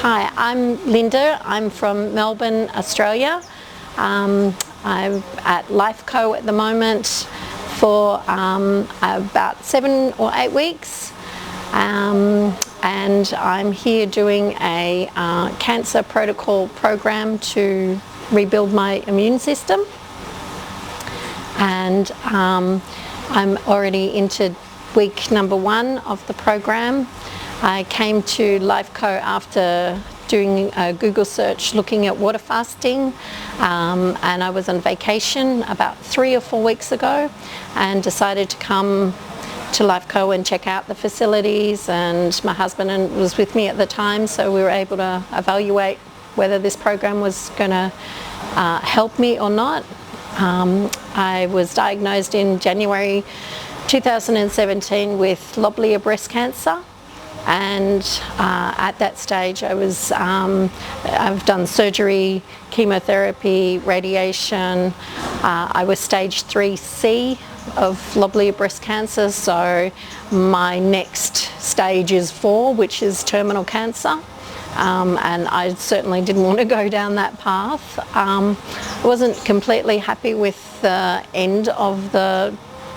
Hi, I'm Lynda. I'm from Melbourne, Australia. I'm at LifeCo at the moment for about 7 or 8 weeks. And I'm here doing a cancer protocol program to rebuild my immune system. And I'm already into week number 1 of the program. I came to LifeCo after doing a Google search looking at water fasting, and I was on vacation about 3 or 4 weeks ago and decided to come to LifeCo and check out the facilities, and my husband was with me at the time, so we were able to evaluate whether this program was going to help me or not. I was diagnosed in January 2017 with lobular breast cancer. And at that stage I've done surgery, chemotherapy, radiation. I was stage 3C of lobular breast cancer, so my next stage is 4, which is terminal cancer. And I certainly didn't want to go down that path. I wasn't completely happy with the end of the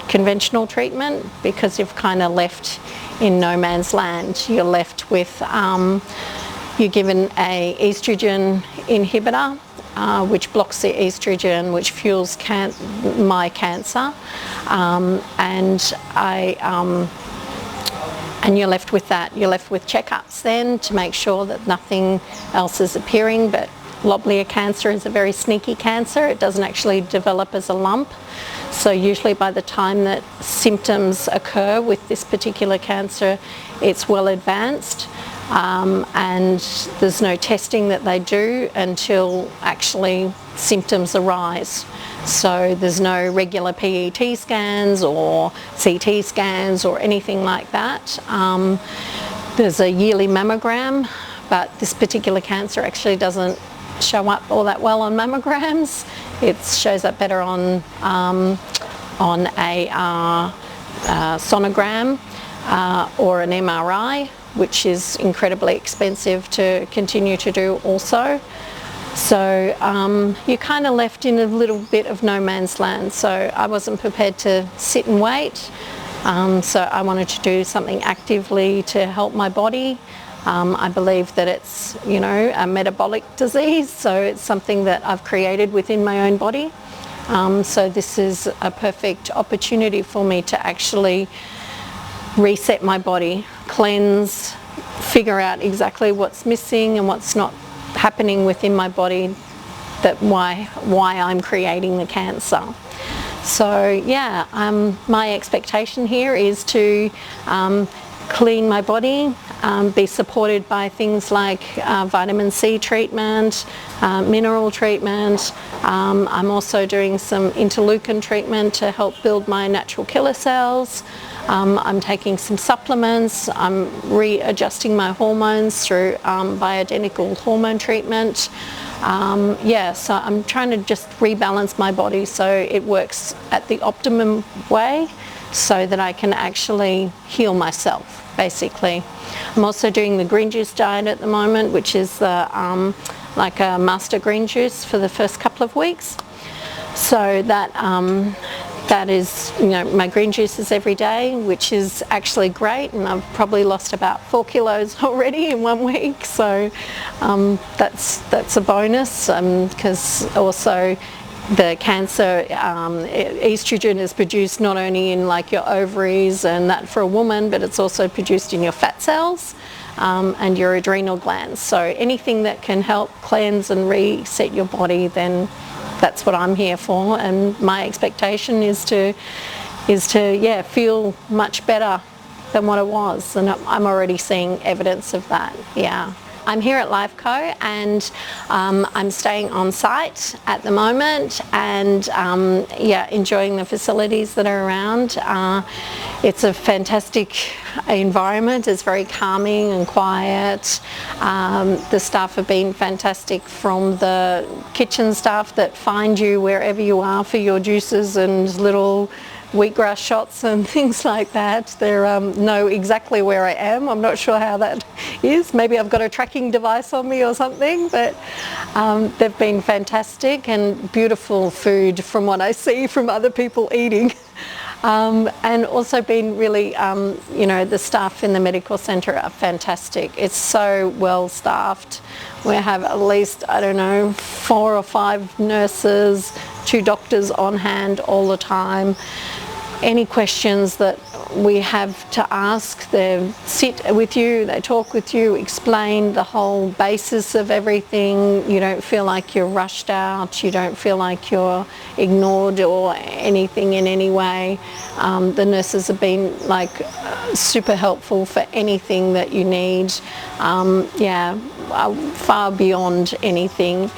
conventional treatment because you've kind of left in no man's land. You're left with, you're given a estrogen inhibitor, which blocks the estrogen, which fuels my cancer, and you're left with that. You're left with checkups then to make sure that nothing else is appearing, but lobular cancer is a very sneaky cancer. It doesn't actually develop as a lump. So usually by the time that symptoms occur with this particular cancer, it's well advanced, and there's no testing that they do until actually symptoms arise. So there's no regular PET scans or CT scans or anything like that. There's a yearly mammogram, but this particular cancer actually doesn't show up all that well on mammograms. It shows up better on a sonogram or an MRI, which is incredibly expensive to continue to do also. So you're kind of left in a little bit of no man's land. So I wasn't prepared to sit and wait. So I wanted to do something actively to help my body. I believe that it's, a metabolic disease, so it's something that I've created within my own body. So this is a perfect opportunity for me to actually reset my body, cleanse, figure out exactly what's missing and what's not happening within my body, why I'm creating the cancer. So yeah, my expectation here is to clean my body, be supported by things like vitamin C treatment, mineral treatment. I'm also doing some interleukin treatment to help build my natural killer cells. I'm taking some supplements. I'm readjusting my hormones through bioidentical hormone treatment. So I'm trying to just rebalance my body so it works at the optimum way so that I can actually heal myself, basically. I'm also doing the green juice diet at the moment, which is the like a master green juice for the first couple of weeks. So that is, my green juices every day, which is actually great, and I've probably lost about 4 kilos already in 1 week. So that's a bonus, because also the cancer, estrogen is produced not only in like your ovaries and that for a woman, but it's also produced in your fat cells and your adrenal glands. So anything that can help cleanse and reset your body, then that's what I'm here for. And my expectation is to feel much better than what it was, and I'm already seeing evidence of that. Yeah. I'm here at LifeCo, and I'm staying on site at the moment, and enjoying the facilities that are around. It's a fantastic environment. It's very calming and quiet. The staff have been fantastic, from the kitchen staff that find you wherever you are for your juices and little wheatgrass shots and things like that. They know exactly where I am. I'm not sure how that is. Maybe I've got a tracking device on me or something, but they've been fantastic and beautiful food from what I see from other people eating. And also been really, you know, the staff in the medical centre are fantastic. It's so well staffed. We have at least, I don't know, 4 or 5 nurses, 2 doctors on hand all the time. Any questions that we have to ask, they sit with you, they talk with you, explain the whole basis of everything. You don't feel like you're rushed out, you don't feel like you're ignored or anything in any way. The nurses have been like super helpful for anything that you need. Yeah, far beyond anything.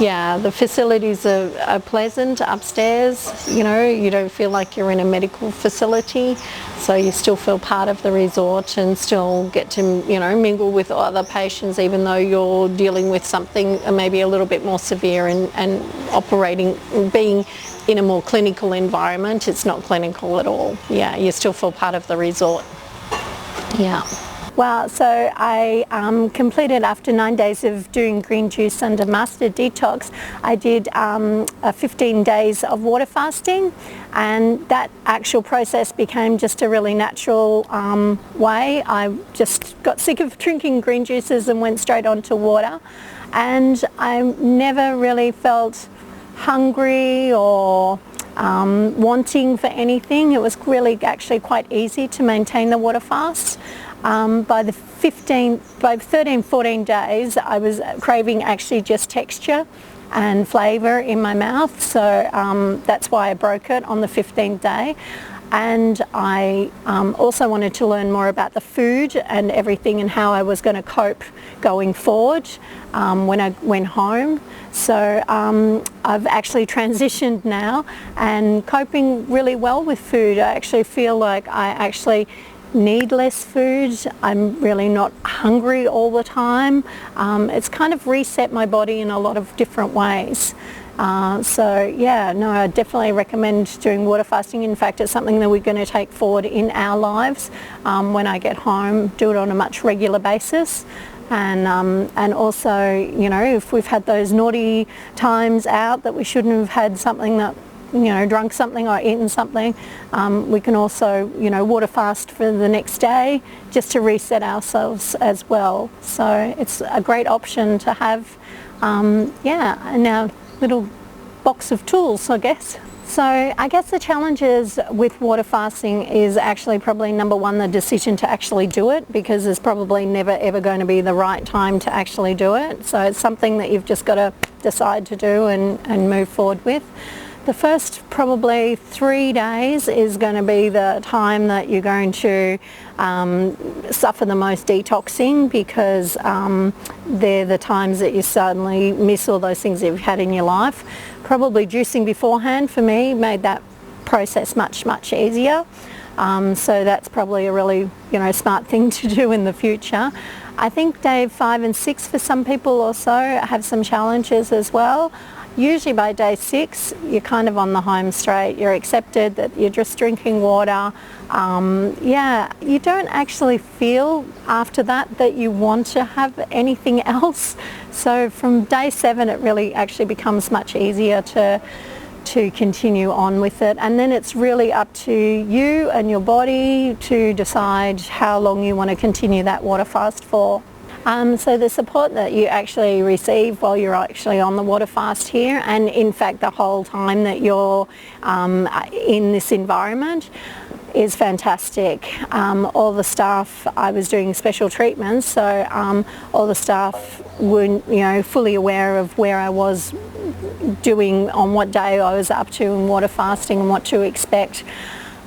Yeah, the facilities are pleasant upstairs. You know, you don't feel like you're in a medical facility, so you still feel part of the resort and still get to, you know, mingle with other patients, even though you're dealing with something maybe a little bit more severe and operating, being in a more clinical environment. It's not clinical at all. Yeah, you still feel part of the resort. Yeah. Well, so I completed, after 9 days of doing green juice under master detox, I did 15 days of water fasting, and that actual process became just a really natural way. I just got sick of drinking green juices and went straight on to water, and I never really felt hungry or wanting for anything. It was really actually quite easy to maintain the water fast. By 13, 14 days, I was craving actually just texture and flavour in my mouth, so that's why I broke it on the 15th day. And I also wanted to learn more about the food and everything and how I was going to cope going forward when I went home. So I've actually transitioned now and coping really well with food. I actually feel like I actually need less food. I'm really not hungry all the time. It's kind of reset my body in a lot of different ways. So yeah, no, I definitely recommend doing water fasting. In fact, it's something that we're going to take forward in our lives when I get home, do it on a much regular basis. And also, you know, if we've had those naughty times out that we shouldn't have had something that, you know, drunk something or eaten something, we can also, you know, water fast for the next day just to reset ourselves as well. So it's a great option to have, yeah, in our little box of tools, I guess. So I guess the challenges with water fasting is actually probably number one, the decision to actually do it, because there's probably never ever going to be the right time to actually do it. So it's something that you've just got to decide to do and move forward with. The first probably 3 days is going to be the time that you're going to suffer the most detoxing, because they're the times that you suddenly miss all those things that you've had in your life. Probably juicing beforehand for me made that process much, much easier. So that's probably a really, you know, smart thing to do in the future. I think day 5 and 6 for some people also have some challenges as well. Usually by day 6, you're kind of on the home straight. You're accepted that you're just drinking water. Yeah, you don't actually feel after that you want to have anything else. So from day 7, it really actually becomes much easier to continue on with it. And then it's really up to you and your body to decide how long you want to continue that water fast for. So the support that you actually receive while you're actually on the water fast here, and in fact the whole time that you're in this environment, is fantastic. All the staff, I was doing special treatments, so all the staff were, you know, fully aware of where I was doing, on what day I was up to in water fasting and what to expect.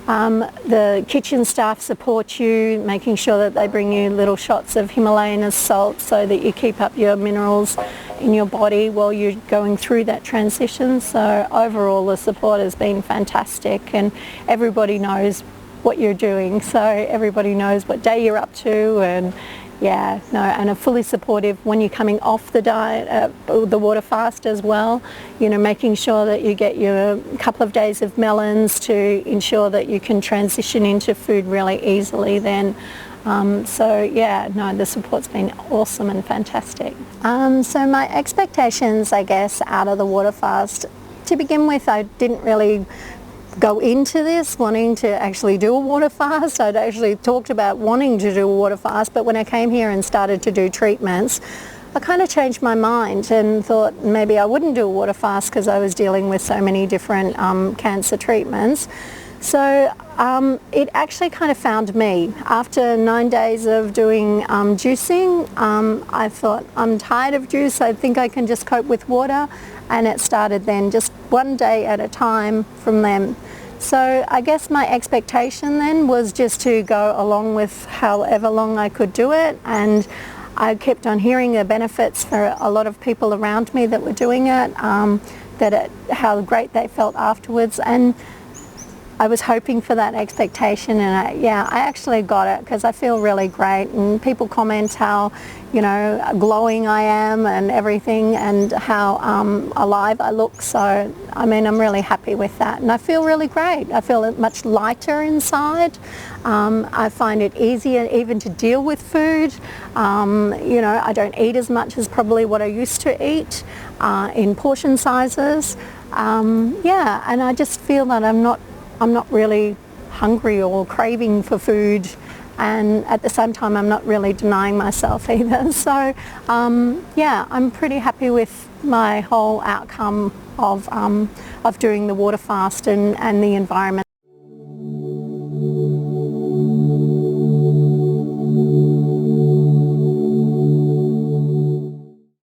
The kitchen staff support you, making sure that they bring you little shots of Himalayan salt so that you keep up your minerals in your body while you're going through that transition. So overall the support has been fantastic, and everybody knows what you're doing, so everybody knows what day you're up to, and Yeah, no, and are fully supportive when you're coming off the diet, the water fast as well, you know, making sure that you get your couple of days of melons to ensure that you can transition into food really easily then. So yeah, no, the support's been awesome and fantastic. So my expectations, I guess, out of the water fast, to begin with, I didn't really go into this wanting to actually do a water fast. I'd actually talked about wanting to do a water fast, but when I came here and started to do treatments, I kind of changed my mind and thought maybe I wouldn't do a water fast because I was dealing with so many different cancer treatments. So it actually kind of found me. After 9 days of doing juicing, I thought, I'm tired of juice, I think I can just cope with water, and it started then, just one day at a time from then. So I guess my expectation then was just to go along with however long I could do it, and I kept on hearing the benefits for a lot of people around me that were doing it, how great they felt afterwards, and I was hoping for that expectation, and I actually got it because I feel really great, and people comment how, you know, glowing I am and everything, and how alive I look. So I mean, I'm really happy with that, and I feel really great. I feel much lighter inside. I find it easier even to deal with food. You know, I don't eat as much as probably what I used to eat in portion sizes. Yeah, and I just feel that I'm not really hungry or craving for food, and at the same time I'm not really denying myself either. So yeah, I'm pretty happy with my whole outcome of doing the water fast and the environment.